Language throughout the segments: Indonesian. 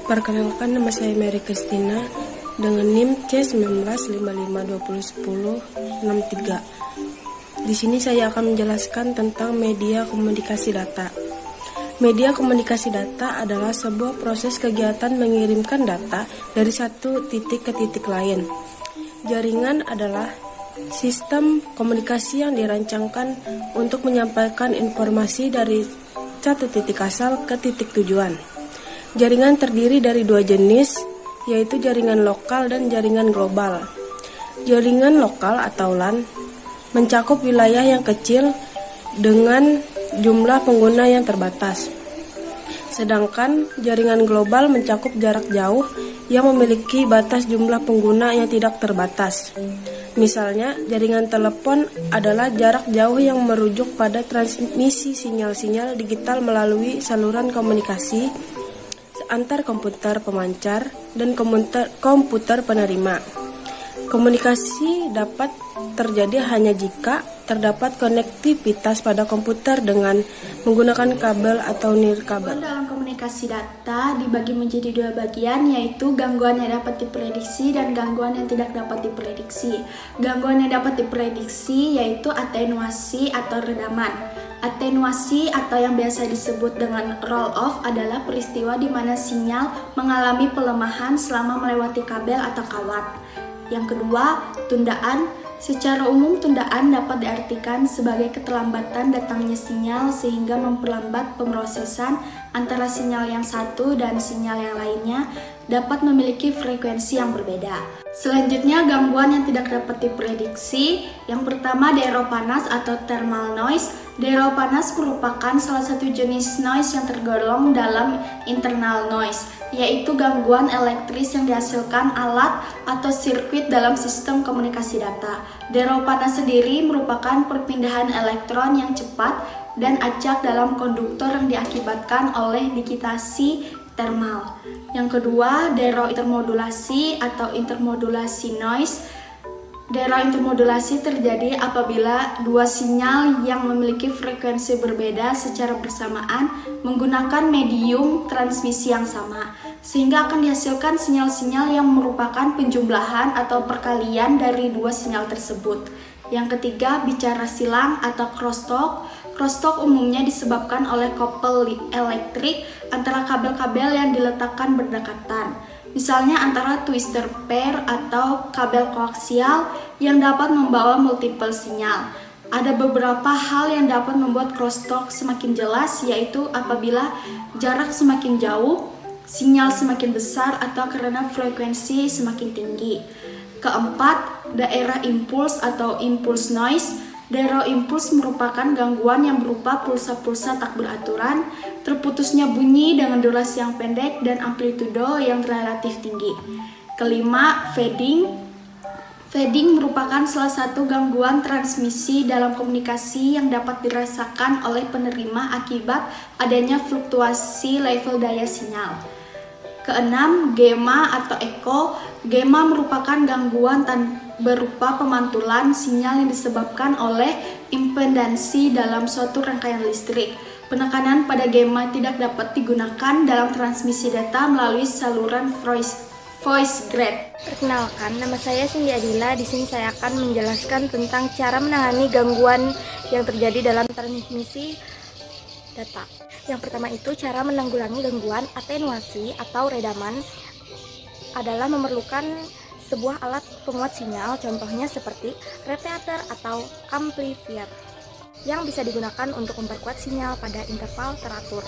Perkenalkan, nama saya Mary Christina dengan NIM C1955201063. Di sini saya akan menjelaskan tentang media komunikasi data. Media komunikasi data adalah sebuah proses kegiatan mengirimkan data dari satu titik ke titik lain. Jaringan adalah sistem komunikasi yang dirancangkan untuk menyampaikan informasi dari satu titik asal ke titik tujuan. Jaringan terdiri dari dua jenis, yaitu jaringan lokal dan jaringan global. Jaringan lokal atau LAN mencakup wilayah yang kecil dengan jumlah pengguna yang terbatas. Sedangkan jaringan global mencakup jarak jauh yang memiliki batas jumlah pengguna yang tidak terbatas. Misalnya, jaringan telepon adalah jarak jauh yang merujuk pada transmisi sinyal-sinyal digital melalui saluran komunikasi antar komputer pemancar dan komputer penerima. Komunikasi dapat terjadi hanya jika terdapat konektivitas pada komputer dengan menggunakan kabel atau nirkabel. Dalam komunikasi data dibagi menjadi dua bagian, yaitu gangguan yang dapat diprediksi dan gangguan yang tidak dapat diprediksi. Gangguan yang dapat diprediksi yaitu atenuasi atau redaman. Atenuasi atau yang biasa disebut dengan roll-off adalah peristiwa di mana sinyal mengalami pelemahan selama melewati kabel atau kawat. Yang kedua, tundaan. Secara umum, tundaan dapat diartikan sebagai keterlambatan datangnya sinyal sehingga memperlambat pemrosesan antara sinyal yang satu dan sinyal yang lainnya dapat memiliki frekuensi yang berbeda. Selanjutnya, gangguan yang tidak dapat diprediksi. Yang pertama, daerah panas atau thermal noise. Daerah panas merupakan salah satu jenis noise yang tergolong dalam internal noise, yaitu gangguan elektris yang dihasilkan alat atau sirkuit dalam sistem komunikasi data. Daerah panas sendiri merupakan perpindahan elektron yang cepat dan acak dalam konduktor yang diakibatkan oleh digitasi thermal. Yang kedua, daerah intermodulasi atau intermodulasi noise. Daerah intermodulasi terjadi apabila dua sinyal yang memiliki frekuensi berbeda secara bersamaan menggunakan medium transmisi yang sama, sehingga akan dihasilkan sinyal-sinyal yang merupakan penjumlahan atau perkalian dari dua sinyal tersebut. Yang ketiga, bicara silang atau crosstalk. Crosstalk umumnya disebabkan oleh kopel elektrik antara kabel-kabel yang diletakkan berdekatan. Misalnya antara twister pair atau kabel koaksial yang dapat membawa multiple sinyal. Ada beberapa hal yang dapat membuat crosstalk semakin jelas, yaitu apabila jarak semakin jauh, sinyal semakin besar, atau karena frekuensi semakin tinggi. Keempat, daerah impuls atau impulse noise. Daerah impuls merupakan gangguan yang berupa pulsa-pulsa tak beraturan, terputusnya bunyi dengan durasi yang pendek, dan amplitudo yang relatif tinggi. Kelima, fading. Fading merupakan salah satu gangguan transmisi dalam komunikasi yang dapat dirasakan oleh penerima akibat adanya fluktuasi level daya sinyal. Keenam, gamma atau echo. Gamma merupakan gangguan berupa pemantulan sinyal yang disebabkan oleh impedansi dalam suatu rangkaian listrik. Penekanan pada gamma tidak dapat digunakan dalam transmisi data melalui saluran voice grid. Perkenalkan, nama saya Cindy Adila. Di sini saya akan menjelaskan tentang cara menangani gangguan yang terjadi dalam transmisi data. Yang pertama itu, cara menanggulangi gangguan atenuasi atau redaman adalah memerlukan sebuah alat penguat sinyal, contohnya seperti repeater atau amplifier, yang bisa digunakan untuk memperkuat sinyal pada interval teratur.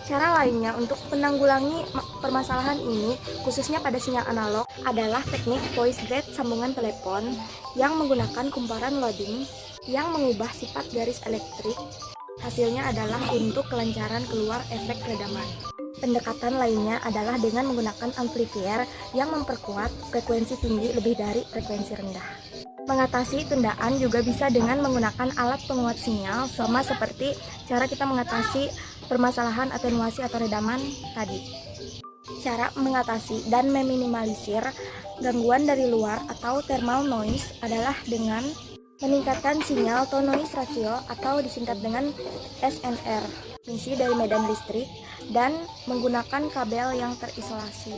Cara lainnya untuk menanggulangi permasalahan ini, khususnya pada sinyal analog, adalah teknik voice grid sambungan telepon yang menggunakan kumparan loading yang mengubah sifat garis elektrik. Hasilnya adalah untuk kelancaran keluar efek redaman. Pendekatan lainnya adalah dengan menggunakan amplifier yang memperkuat frekuensi tinggi lebih dari frekuensi rendah. Mengatasi tundaan juga bisa dengan menggunakan alat penguat sinyal, sama seperti cara kita mengatasi permasalahan atenuasi atau redaman tadi. Cara mengatasi dan meminimalisir gangguan dari luar atau thermal noise adalah dengan meningkatkan sinyal to noise ratio atau disingkat dengan SNR, transmisi dari medan listrik, dan menggunakan kabel yang terisolasi.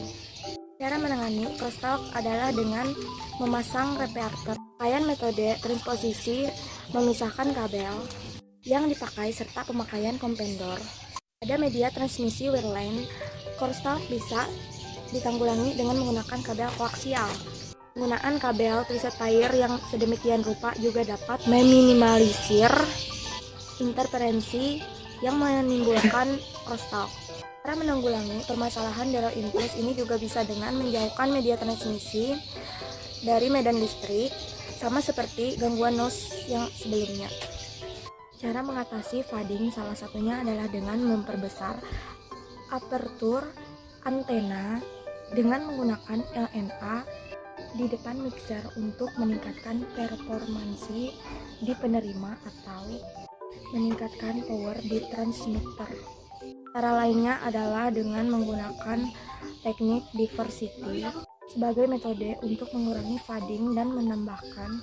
Cara menangani crosstalk adalah dengan memasang repeater. Rangkaian metode transposisi memisahkan kabel yang dipakai serta pemakaian kompensor. Pada media transmisi wireline, crosstalk bisa ditanggulangi dengan menggunakan kabel koaksial. Penggunaan kabel twisted pair yang sedemikian rupa juga dapat meminimalisir interferensi yang menimbulkan crosstalk. Cara menanggulangi permasalahan delay impulse ini juga bisa dengan menjauhkan media transmisi dari medan listrik, sama seperti gangguan noise yang sebelumnya. Cara mengatasi fading salah satunya adalah dengan memperbesar apertur antena dengan menggunakan LNA di depan mixer untuk meningkatkan performansi di penerima atau meningkatkan power di transmitter. Cara lainnya adalah dengan menggunakan teknik diversity sebagai metode untuk mengurangi fading dan menambahkan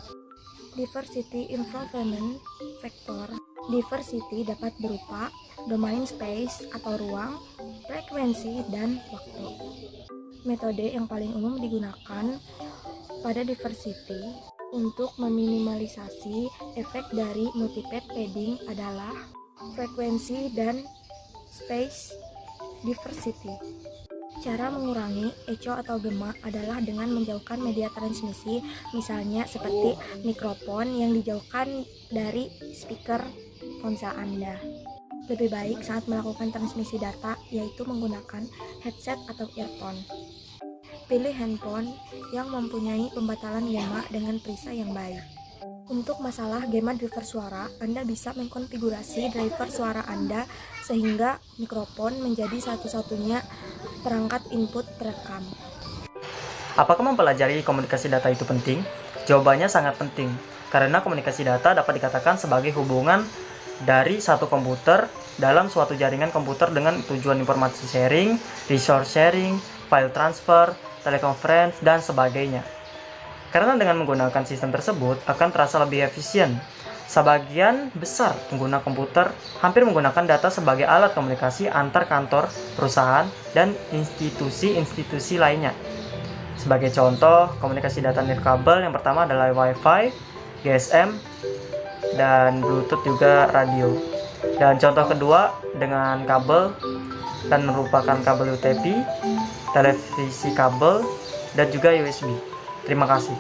diversity improvement factor. Diversity dapat berupa domain space atau ruang, frekuensi, dan waktu. Metode yang paling umum digunakan pada diversity untuk meminimalisasi efek dari multipad padding adalah frekuensi dan space diversity. Cara mengurangi echo atau gema adalah dengan menjauhkan media transmisi, misalnya seperti mikrofon yang dijauhkan dari speaker ponsel Anda. Lebih baik saat melakukan transmisi data, yaitu menggunakan headset atau earphone. Pilih handphone yang mempunyai pembatalan gema dengan perisai yang baik. Untuk masalah gema driver suara, Anda bisa mengkonfigurasi driver suara Anda sehingga mikrofon menjadi satu-satunya perangkat input perekam. Apakah mempelajari komunikasi data itu penting? Jawabannya sangat penting, karena komunikasi data dapat dikatakan sebagai hubungan dari satu komputer dalam suatu jaringan komputer dengan tujuan informasi sharing, resource sharing, file transfer, teleconference, dan sebagainya. Karena dengan menggunakan sistem tersebut akan terasa lebih efisien. Sebagian besar pengguna komputer hampir menggunakan data sebagai alat komunikasi antar kantor, perusahaan, dan institusi-institusi lainnya. Sebagai contoh, komunikasi data nirkabel yang pertama adalah Wi-Fi, GSM, dan Bluetooth juga radio. Dan contoh kedua dengan kabel dan merupakan kabel UTP, televisi kabel, dan juga USB. Terima kasih.